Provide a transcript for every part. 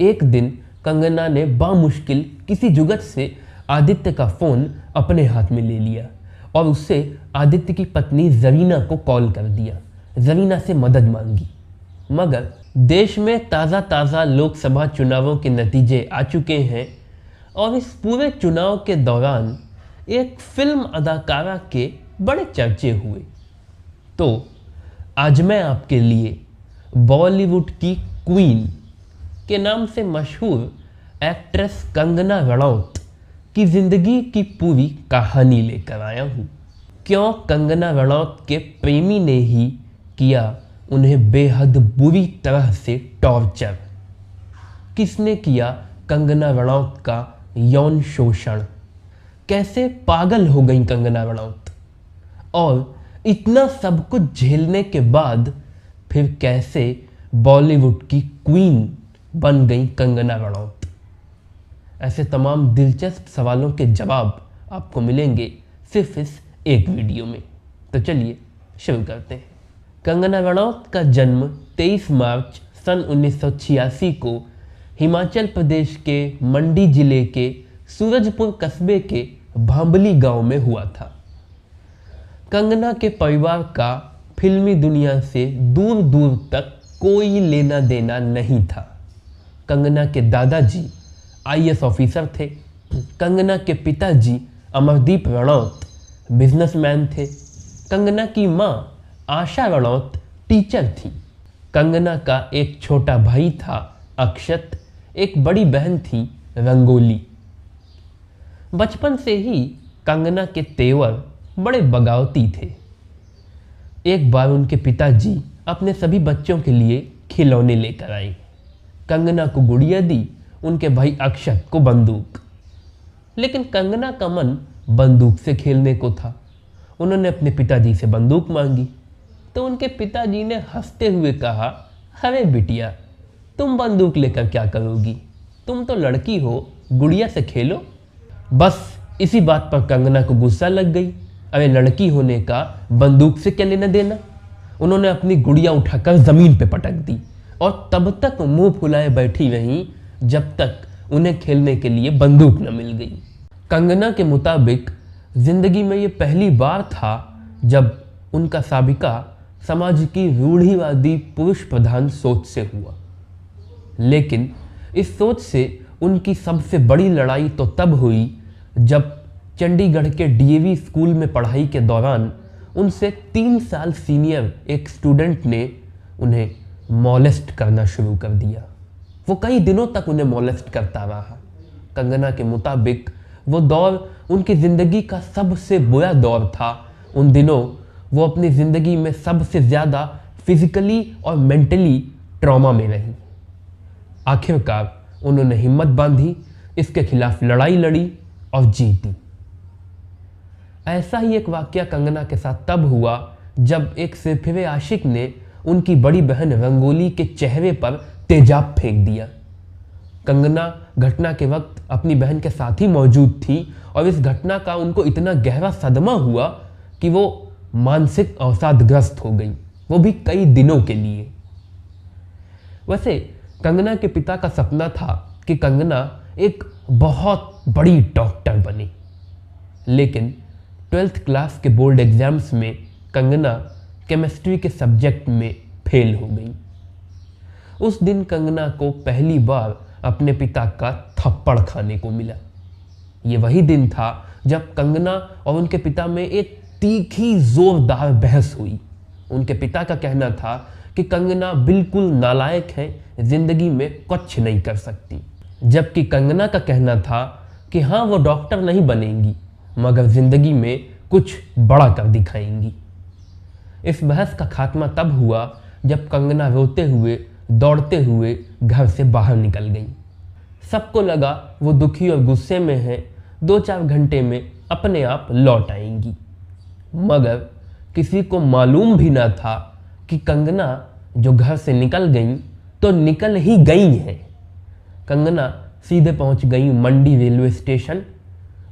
एक दिन कंगना ने बामुश्किल किसी जुगत से आदित्य का फ़ोन अपने हाथ में ले लिया और उससे आदित्य की पत्नी जरीना को कॉल कर दिया। जरीना से मदद मांगी, मगर देश में ताज़ा लोकसभा चुनावों के नतीजे आ चुके हैं और इस पूरे चुनाव के दौरान एक फिल्म अदाकारा के बड़े चर्चे हुए। तो आज मैं आपके लिए बॉलीवुड की क्वीन के नाम से मशहूर एक्ट्रेस कंगना रनौत की ज़िंदगी की पूरी कहानी लेकर आया हूँ। क्यों कंगना रनौत के प्रेमी ने ही किया उन्हें बेहद बुरी तरह से टॉर्चर, किसने किया कंगना रनौत का यौन शोषण, कैसे पागल हो गई कंगना रनौत और इतना सब कुछ झेलने के बाद फिर कैसे बॉलीवुड की क्वीन बन गई कंगना रनौत। ऐसे तमाम दिलचस्प सवालों के जवाब आपको मिलेंगे सिर्फ इस एक वीडियो में। तो चलिए शुरू करते हैं। कंगना रनौत का जन्म 23 मार्च सन 1986 को हिमाचल प्रदेश के मंडी जिले के सूरजपुर कस्बे के भांबली गांव में हुआ था। कंगना के परिवार का फिल्मी दुनिया से दूर दूर तक कोई लेना देना नहीं था। कंगना के दादाजी आईएएस ऑफिसर थे। कंगना के पिताजी अमरदीप रनौत बिजनेसमैन थे। कंगना की माँ आशा रनौत टीचर थी। कंगना का एक छोटा भाई था अक्षत, एक बड़ी बहन थी रंगोली। बचपन से ही कंगना के तेवर बड़े बगावती थे। एक बार उनके पिताजी अपने सभी बच्चों के लिए खिलौने लेकर आए। कंगना को गुड़िया दी, उनके भाई अक्षत को बंदूक। लेकिन कंगना का मन बंदूक से खेलने को था। उन्होंने अपने पिताजी से बंदूक मांगी तो उनके पिताजी ने हंसते हुए कहा, अरे बिटिया, तुम बंदूक लेकर क्या करोगी, तुम तो लड़की हो, गुड़िया से खेलो। बस इसी बात पर कंगना को गुस्सा लग गई। अरे लड़की होने का बंदूक से क्या लेना देना। उन्होंने अपनी गुड़िया उठाकर ज़मीन पे पटक दी और तब तक मुंह फुलाए बैठी रहीं जब तक उन्हें खेलने के लिए बंदूक न मिल गई। कंगना के मुताबिक ज़िंदगी में ये पहली बार था जब उनका साबिका समाज की रूढ़िवादी पुरुष प्रधान सोच से हुआ। लेकिन इस सोच से उनकी सबसे बड़ी लड़ाई तो तब हुई जब चंडीगढ़ के डीएवी स्कूल में पढ़ाई के दौरान उनसे 3 साल सीनियर एक स्टूडेंट ने उन्हें मॉलेस्ट करना शुरू कर दिया। वो कई दिनों तक उन्हें मॉलेस्ट करता रहा। कंगना के मुताबिक वो दौर उनकी ज़िंदगी का सबसे बुरा दौर था। उन दिनों वो अपनी ज़िंदगी में सबसे ज़्यादा फिजिकली और मेंटली ट्रॉमा में रही। आखिरकार उन्होंने हिम्मत बांधी, इसके खिलाफ लड़ाई लड़ी और जीती। ऐसा ही एक वाकया कंगना के साथ तब हुआ जब एक सिरफिरे आशिक ने उनकी बड़ी बहन रंगोली के चेहरे पर तेजाब फेंक दिया। कंगना घटना के वक्त अपनी बहन के साथ ही मौजूद थी और इस घटना का उनको इतना गहरा सदमा हुआ कि वो मानसिक अवसादग्रस्त हो गई, वो भी कई दिनों के लिए। वैसे कंगना के पिता का सपना था कि कंगना एक बहुत बड़ी डॉक्टर बने, लेकिन 12th क्लास के बोर्ड एग्जाम्स में कंगना केमिस्ट्री के सब्जेक्ट में फेल हो गई। उस दिन कंगना को पहली बार अपने पिता का थप्पड़ खाने को मिला। ये वही दिन था जब कंगना और उनके पिता में एक तीखी जोरदार बहस हुई। उनके पिता का कहना था कि कंगना बिल्कुल नालायक है, जिंदगी में कुछ नहीं कर सकती, जबकि कंगना का कहना था कि हाँ वो डॉक्टर नहीं बनेंगी मगर जिंदगी में कुछ बड़ा कर दिखाएंगी। इस बहस का खात्मा तब हुआ जब कंगना रोते हुए दौड़ते हुए घर से बाहर निकल गई। सबको लगा वो दुखी और गुस्से में है, 2-4 घंटे में अपने आप लौट आएंगी, मगर किसी को मालूम भी ना था कि कंगना जो घर से निकल गई तो निकल ही गई हैं। कंगना सीधे पहुंच गई मंडी रेलवे स्टेशन,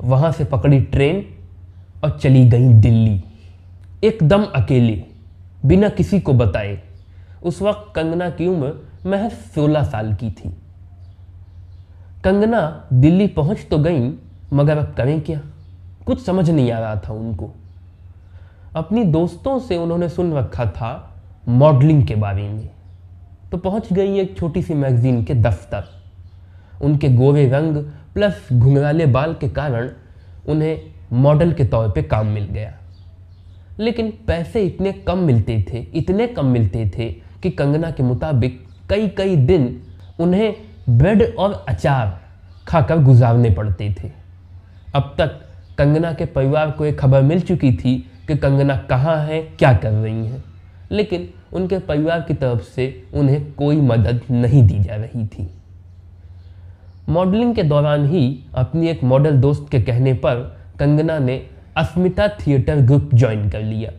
वहां से पकड़ी ट्रेन और चली गई दिल्ली, एकदम अकेले, बिना किसी को बताए। उस वक्त कंगना की उम्र महज 16 साल की थी। कंगना दिल्ली पहुंच तो गई, मगर अब करें क्या, कुछ समझ नहीं आ रहा था उनको। अपनी दोस्तों से उन्होंने सुन रखा था मॉडलिंग के बारे में, तो पहुंच गई एक छोटी सी मैगजीन के दफ्तर। उनके गोरे रंग प्लस घुंघराले बाल के कारण उन्हें मॉडल के तौर पे काम मिल गया। लेकिन पैसे इतने कम मिलते थे कि कंगना के मुताबिक कई कई दिन उन्हें ब्रेड और अचार खाकर गुजारने पड़ते थे। अब तक कंगना के परिवार को एक खबर मिल चुकी थी कि कंगना कहाँ है, क्या कर रही हैं, लेकिन उनके परिवार की तरफ से उन्हें कोई मदद नहीं दी जा रही थी। मॉडलिंग के दौरान ही अपनी एक मॉडल दोस्त के कहने पर कंगना ने अस्मिता थिएटर ग्रुप ज्वाइन कर लिया।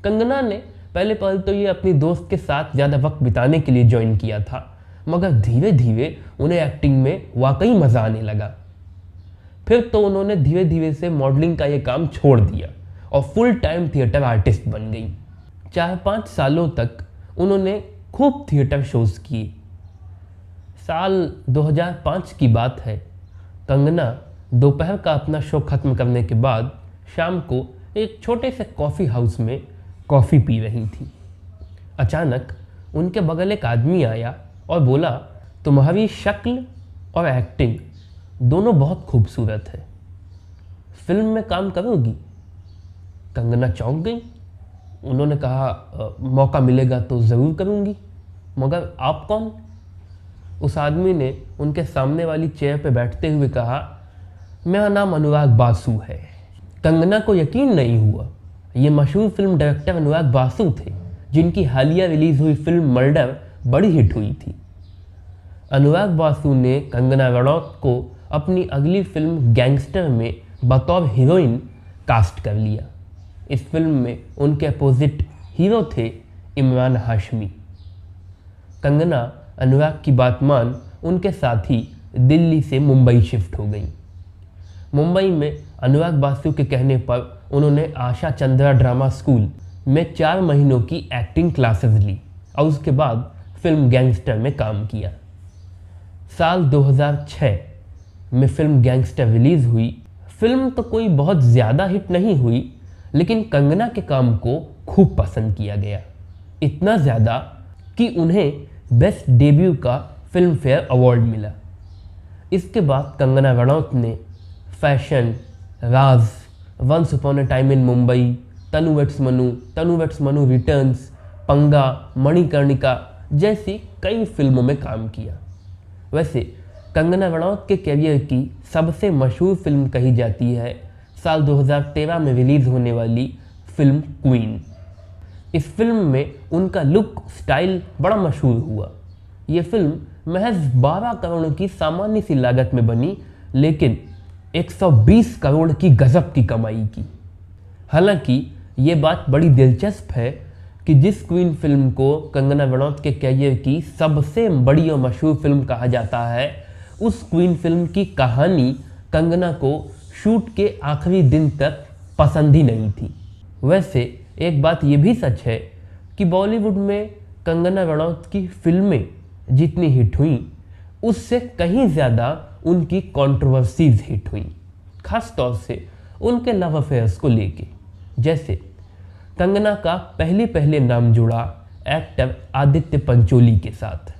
कंगना ने पहले तो ये अपनी दोस्त के साथ ज़्यादा वक्त बिताने के लिए ज्वाइन किया था, मगर धीरे धीरे उन्हें एक्टिंग में वाकई मज़ा आने लगा। फिर तो उन्होंने धीरे धीरे से मॉडलिंग का ये काम छोड़ दिया और फुल टाइम थिएटर आर्टिस्ट बन गई। 4-5 सालों तक उन्होंने खूब थिएटर शोज़ किए। साल 2005 की बात है। कंगना दोपहर का अपना शो ख़त्म करने के बाद शाम को एक छोटे से कॉफ़ी हाउस में कॉफ़ी पी रही थी। अचानक उनके बगल एक आदमी आया और बोला, तुम्हारी शक्ल और एक्टिंग दोनों बहुत खूबसूरत है, फिल्म में काम करोगी? कंगना चौंक गई। उन्होंने कहा, मौका मिलेगा तो ज़रूर करूँगी, मगर आप कौन? उस आदमी ने उनके सामने वाली चेयर पर बैठते हुए कहा, मेरा नाम अनुराग बासु है। कंगना को यकीन नहीं हुआ। ये मशहूर फिल्म डायरेक्टर अनुराग बासु थे, जिनकी हालिया रिलीज़ हुई फिल्म मर्डर बड़ी हिट हुई थी। अनुराग बासु ने कंगना रनौत को अपनी अगली फिल्म गैंगस्टर में बतौर हीरोइन कास्ट कर लिया। इस फिल्म में उनके अपोजिट हीरो थे इमरान हाशमी। कंगना अनुराग की बात मान उनके साथ ही दिल्ली से मुंबई शिफ्ट हो गई। मुंबई में अनुराग बासु के कहने पर उन्होंने आशा चंद्रा ड्रामा स्कूल में 4 महीनों की एक्टिंग क्लासेस ली और उसके बाद फिल्म गैंगस्टर में काम किया। साल 2006 में फिल्म गैंगस्टर रिलीज़ हुई। फिल्म तो कोई बहुत ज़्यादा हिट नहीं हुई, लेकिन कंगना के काम को खूब पसंद किया गया, इतना ज़्यादा कि उन्हें बेस्ट डेब्यू का फिल्म फेयर अवार्ड मिला। इसके बाद कंगना रनौत ने fashion, Raaz, once upon a time in Mumbai, Tanu weds Manu returns, Panga, Manikarnika जैसी कई फिल्मों में काम किया। वैसे कंगना रनौत के करियर की सबसे मशहूर फिल्म कही जाती है साल 2013 में रिलीज़ होने वाली फिल्म क्वीन। इस फिल्म में उनका लुक स्टाइल बड़ा मशहूर हुआ। ये फिल्म महज 12 करोड़ की सामान्य सी लागत में बनी, लेकिन 120 करोड़ की गजब की कमाई की। हालांकि ये बात बड़ी दिलचस्प है कि जिस क्वीन फिल्म को कंगना रनौत के करियर की सबसे बड़ी और मशहूर फिल्म कहा जाता है, उस क्वीन फिल्म की कहानी कंगना को शूट के आखिरी दिन तक पसंद ही नहीं थी। वैसे एक बात ये भी सच है कि बॉलीवुड में कंगना रनौत की फिल्में जितनी हिट हुई, उससे कहीं ज़्यादा उनकी कंट्रोवर्सीज हिट हुई, खास तौर से उनके लव अफेयर्स को लेके। जैसे कंगना का पहले नाम जुड़ा एक्टर आदित्य पंचोली के साथ,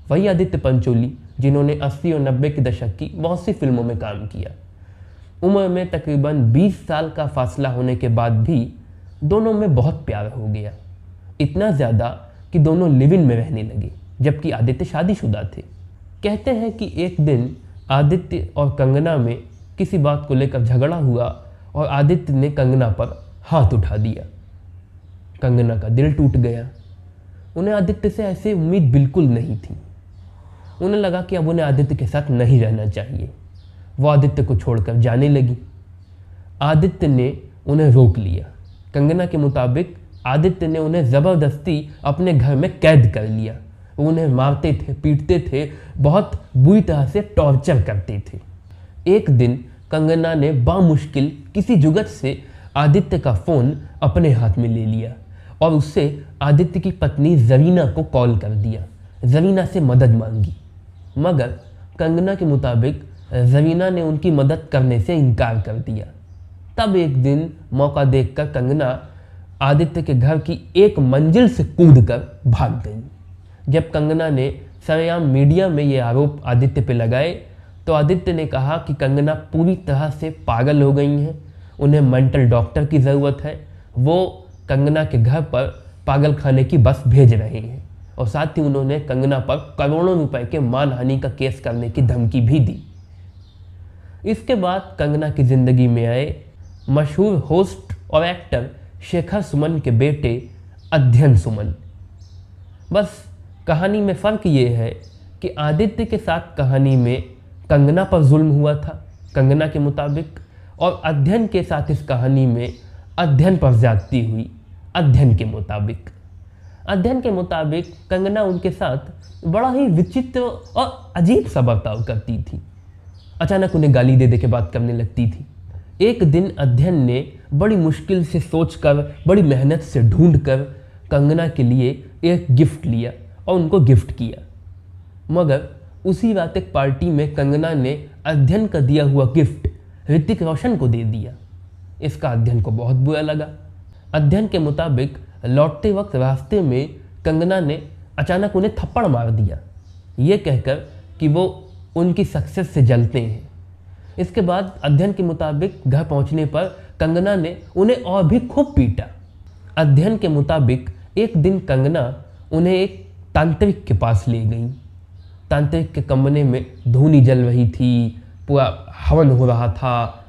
वही आदित्य पंचोली जिन्होंने 80 और 90 के दशक की बहुत सी फिल्मों में काम किया। उम्र में तकरीबन 20 साल का फासला होने के बाद भी दोनों में बहुत प्यार हो गया, इतना ज़्यादा कि दोनों लिव इन में रहने लगे, जबकि आदित्य शादीशुदा थे। कहते हैं कि एक दिन आदित्य और कंगना में किसी बात को लेकर झगड़ा हुआ और आदित्य ने कंगना पर हाथ उठा दिया। कंगना का दिल टूट गया। उन्हें आदित्य से ऐसी उम्मीद बिल्कुल नहीं थी। उन्हें लगा कि अब उन्हें आदित्य के साथ नहीं रहना चाहिए। वो आदित्य को छोड़कर जाने लगी। आदित्य ने उन्हें रोक लिया। कंगना के मुताबिक आदित्य ने उन्हें ज़बरदस्ती अपने घर में कैद कर लिया। वो उन्हें मारते थे, पीटते थे, बहुत बुरी तरह से टॉर्चर करते थे। एक दिन कंगना ने बामुश्किल किसी जुगत से आदित्य का फ़ोन अपने हाथ में ले लिया और उससे आदित्य की पत्नी जरीना को कॉल कर दिया। जरीना से मदद मांगी, मगर कंगना के मुताबिक ज़रीना ने उनकी मदद करने से इनकार कर दिया। तब एक दिन मौका देखकर कंगना आदित्य के घर की एक मंजिल से कूदकर भाग गई। जब कंगना ने सरेआम मीडिया में ये आरोप आदित्य पे लगाए तो आदित्य ने कहा कि कंगना पूरी तरह से पागल हो गई हैं, उन्हें मेंटल डॉक्टर की ज़रूरत है। वो कंगना के घर पर पागल खाने की बस भेज रहे हैं और साथ ही उन्होंने कंगना पर करोड़ों रुपए के मानहानि का केस करने की धमकी भी दी। इसके बाद कंगना की ज़िंदगी में आए मशहूर होस्ट और एक्टर शेखर सुमन के बेटे अध्ययन सुमन। बस कहानी में फ़र्क ये है कि आदित्य के साथ कहानी में कंगना पर जुल्म हुआ था कंगना के मुताबिक, और अध्ययन के साथ इस कहानी में अध्ययन पर ज्यादती हुई अध्ययन के मुताबिक। अध्ययन के मुताबिक कंगना उनके साथ बड़ा ही विचित्र और अजीब सा बर्ताव करती थी। अचानक उन्हें गाली दे दे के बात करने लगती थी। एक दिन अध्ययन ने बड़ी मुश्किल से सोचकर, बड़ी मेहनत से ढूंढकर कंगना के लिए एक गिफ्ट लिया और उनको गिफ्ट किया, मगर उसी रात एक पार्टी में कंगना ने अध्ययन का दिया हुआ गिफ्ट ऋतिक रोशन को दे दिया। इसका अध्ययन को बहुत बुरा लगा। अध्ययन के मुताबिक लौटते वक्त रास्ते में कंगना ने अचानक उन्हें थप्पड़ मार दिया, ये कहकर कि वो उनकी सक्सेस से जलते हैं। इसके बाद अध्ययन के मुताबिक घर पहुंचने पर कंगना ने उन्हें और भी खूब पीटा। अध्ययन के मुताबिक एक दिन कंगना उन्हें एक तांत्रिक के पास ले गई। तांत्रिक के कमरे में धूनी जल रही थी, पूरा हवन हो रहा था।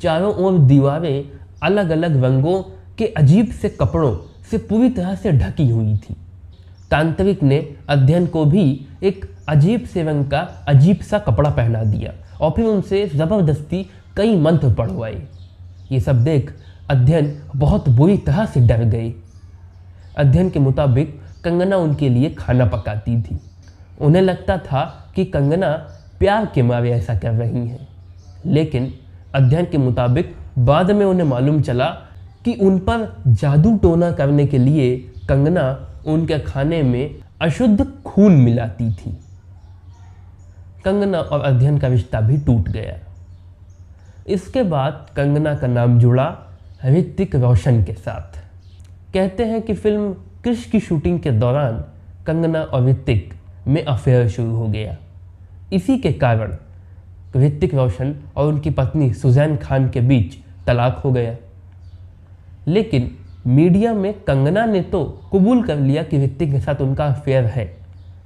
चारों ओर दीवारें अलग अलग रंगों के अजीब से कपड़ों से पूरी तरह से ढकी हुई थी। तांत्रिक ने अध्ययन को भी एक अजीब से रंग का अजीब सा कपड़ा पहना दिया और फिर उनसे ज़बरदस्ती कई मंत्र पढ़वाए। ये सब देख अध्ययन बहुत बुरी तरह से डर गए। अध्ययन के मुताबिक कंगना उनके लिए खाना पकाती थी। उन्हें लगता था कि कंगना प्यार के मारे ऐसा कर रही हैं, लेकिन अध्ययन के मुताबिक बाद में उन्हें मालूम चला कि उन पर जादू टोना करने के लिए कंगना उनके खाने में अशुद्ध खून मिलाती थी। कंगना और अध्ययन का रिश्ता भी टूट गया। इसके बाद कंगना का नाम जुड़ा ऋतिक रोशन के साथ। कहते हैं कि फिल्म क्रिश की शूटिंग के दौरान कंगना और ऋतिक में अफेयर शुरू हो गया। इसी के कारण ऋतिक रोशन और उनकी पत्नी सुजैन खान के बीच तलाक हो गया। लेकिन मीडिया में कंगना ने तो कबूल कर लिया कि ऋतिक के साथ उनका अफेयर है,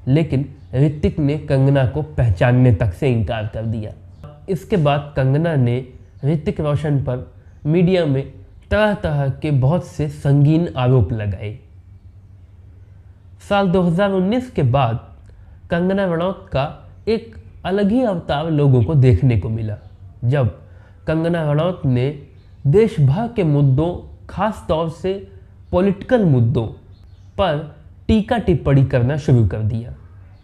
लेकिन ऋतिक ने कंगना को पहचानने तक से इनकार कर दिया। इसके बाद कंगना ने ऋतिक रोशन पर मीडिया में तरह तरह के बहुत से संगीन आरोप लगाए। साल 2019 के बाद कंगना रनौत का एक अलग ही अवतार लोगों को देखने को मिला, जब कंगना रनौत ने देश भर के मुद्दों, खास तौर से पॉलिटिकल मुद्दों पर टीका टिप्पणी करना शुरू कर दिया।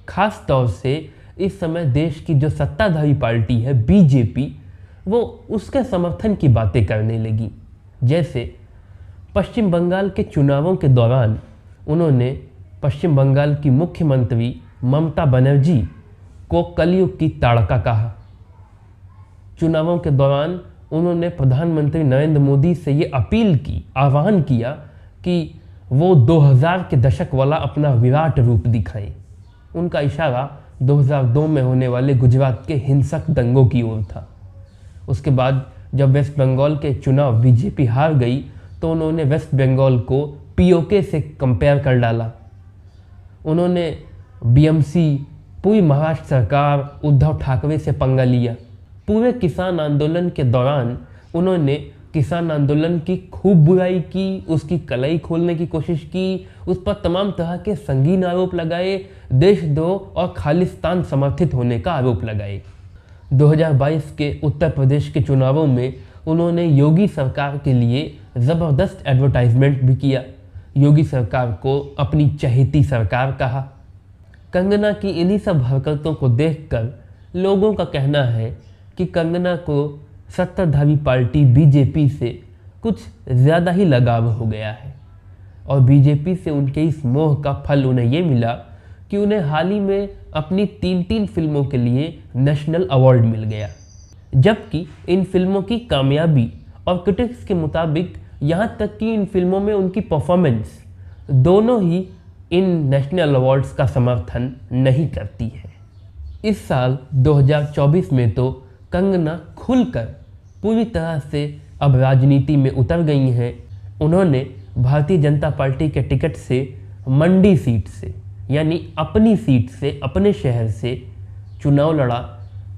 खास तौर से इस समय देश की जो सत्ताधारी पार्टी है बीजेपी, वो उसके समर्थन की बातें करने लगी। जैसे पश्चिम बंगाल के चुनावों के दौरान उन्होंने पश्चिम बंगाल की मुख्यमंत्री ममता बनर्जी को कलयुग की ताड़का कहा। चुनावों के दौरान उन्होंने प्रधानमंत्री नरेंद्र मोदी से ये अपील की, आह्वान किया कि वो 2000 के दशक वाला अपना विराट रूप दिखाएं। उनका इशारा 2002 में होने वाले गुजरात के हिंसक दंगों की ओर था। उसके बाद जब वेस्ट बंगाल के चुनाव बीजेपी हार गई तो उन्होंने वेस्ट बंगाल को पीओके से कंपेयर कर डाला। उन्होंने बीएमसी, पूरी महाराष्ट्र सरकार, उद्धव ठाकरे से पंगा लिया। पूरे किसान आंदोलन के दौरान उन्होंने किसान आंदोलन की खूब बुराई की, उसकी कलाई खोलने की कोशिश की, उस पर तमाम तरह के संगीन आरोप लगाए, देशद्रोह और खालिस्तान समर्थित होने का आरोप लगाए। 2022 के उत्तर प्रदेश के चुनावों में उन्होंने योगी सरकार के लिए ज़बरदस्त एडवर्टाइजमेंट भी किया। योगी सरकार को अपनी चहेती सरकार कहा। कंगना की इन्हीं सब हरकतों को देखकर लोगों का कहना है कि कंगना को सत्ताधारी पार्टी बीजेपी से कुछ ज़्यादा ही लगाव हो गया है और बीजेपी से उनके इस मोह का फल उन्हें ये मिला कि उन्हें हाल ही में अपनी 3 फिल्मों के लिए नेशनल अवार्ड मिल गया, जबकि इन फिल्मों की कामयाबी और क्रिटिक्स के मुताबिक यहाँ तक कि इन फिल्मों में उनकी परफॉर्मेंस दोनों ही इन नेशनल अवार्ड्स का समर्थन नहीं करती है। इस साल 2024 में तो कंगना खुलकर पूरी तरह से अब राजनीति में उतर गई हैं। उन्होंने भारतीय जनता पार्टी के टिकट से मंडी सीट से, यानी अपनी सीट से, अपने शहर से चुनाव लड़ा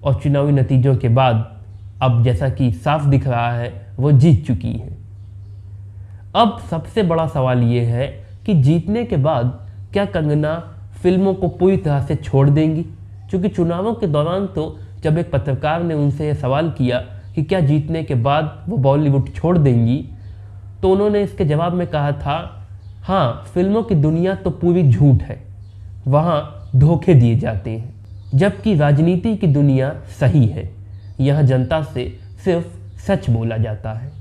और चुनावी नतीजों के बाद अब जैसा कि साफ दिख रहा है वो जीत चुकी है। अब सबसे बड़ा सवाल ये है कि जीतने के बाद क्या कंगना फिल्मों को पूरी तरह से छोड़ देंगी, क्योंकि चुनावों के दौरान तो जब एक पत्रकार ने उनसे ये सवाल किया कि क्या जीतने के बाद वो बॉलीवुड छोड़ देंगी, तो उन्होंने इसके जवाब में कहा था, हाँ, फिल्मों की दुनिया तो पूरी झूठ है, वहाँ धोखे दिए जाते हैं, जबकि राजनीति की दुनिया सही है, यहाँ जनता से सिर्फ सच बोला जाता है।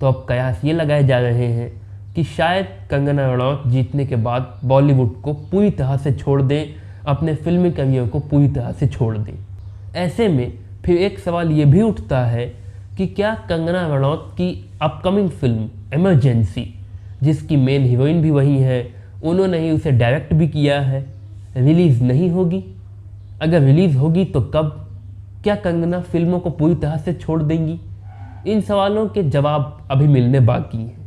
तो अब कयास ये लगाए जा रहे हैं कि शायद कंगना रनौत जीतने के बाद बॉलीवुड को पूरी तरह से छोड़ दें, अपने फिल्मी करियर को पूरी तरह से छोड़ दें। ऐसे में फिर एक सवाल ये भी उठता है कि क्या कंगना रनौत की अपकमिंग फिल्म इमरजेंसी, जिसकी मेन हीरोइन भी वही है, उन्होंने ही उसे डायरेक्ट भी किया है, रिलीज़ नहीं होगी? अगर रिलीज़ होगी तो कब? क्या कंगना फिल्मों को पूरी तरह से छोड़ देंगी? इन सवालों के जवाब अभी मिलने बाकी हैं।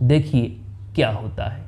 देखिए क्या होता है।